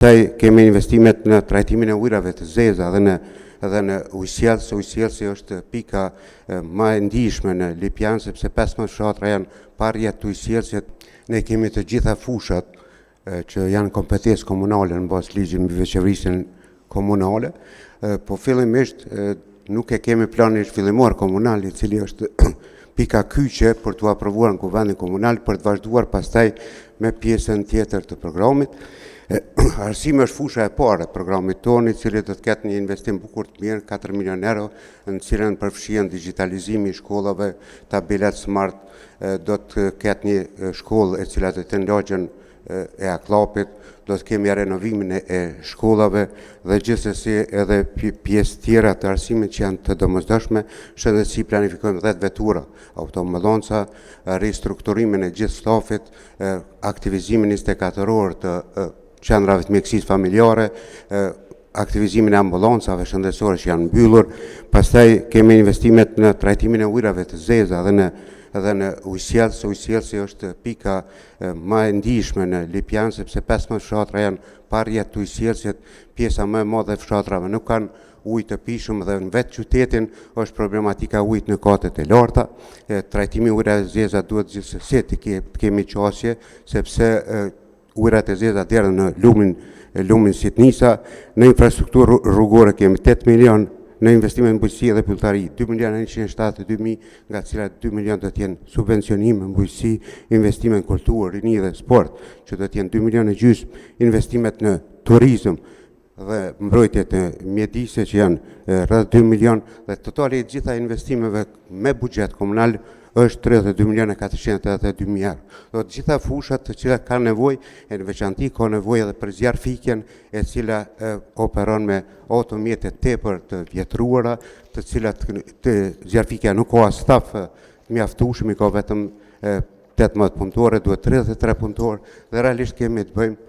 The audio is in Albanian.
Kemi investimet në trajtimin e ujrave të zeza edhe në ujësielës. Ujësielësi është pika më e ndihshme në Lipjan, sepse 15 fshatra janë pa rrjet të ujësielësit. Ne kemi të gjitha fushat që janë kompetencë komunale në bazë ligjit mbi veçëverisin komunale, po fillimisht nuk e kemi planin fillimor komunal, i cili është pika kyçe për t'u aprovuar në kuvendin komunal për të vazhduar pastaj me pjesën tjetër të programit. Arsimi është fusha e parë e programit tonë, i cili do të ketë një investim bukur të mirë, 4 milion euro, në cilën përfshihen digitalizimi i shkollave, tabelet smart, do të ketë një shkollë e cila do të jetë në lagjen e Aklapit, do të kemi renovimin e shkollave dhe gjithsesi edhe pjesë tjera të arsimit që janë të domosdoshme. Shëndetësi planifikojmë 10 vetura, autoambullanca, ristrukturimin e gjithë stafit, aktivizimin 24 orë të qendrave të mjekësisë familjare, aktivizimin e ambulancave shëndetësore që janë mbyllur. Pastaj kemi investimet në trajtimin e ujrave të zeza edhe në ujësielës. Ujësielësi është pika më e ndihshme në Lipjan, sepse 15 fshatra janë pa rrjet të ujësielësit. Pjesa më e madhe e fshatrave nuk kanë ujë të pishëm dhe në vetë qytetin është problematika ujit në katet e larta. Trajtimi i ujrave të zeza duhet gjithsesi të kemi qasje, sepse ujrat e zeza deri në lumin Sitnisa. Në infrastrukturë rrugore kemi 8 milion, në investime në bujqësi dhe pylltari 2.172.000, nga cilat 2 milion do të jenë subvencionime në bujqësi, investime në kulturë, rini dhe sport, që do të jenë 2 milion e gjysmë, investimet në turizëm dhe mbrojtjet e mjedise që janë rreth 2 milion, dhe totali i gjitha investimeve me buxhet komunal është 32.482.000 euro. Do të gjitha fushat të cilat kanë nevojë, e në veçanti ka nevojë edhe për zjarfikjen, e cila operon me automjete tepër të vjetruara, të cilat zjarfikja nuk ka staf të mjaftueshëm, i ka vetëm 18 punëtorë, duhet 33 punëtorë, dhe realisht kemi të bëjmë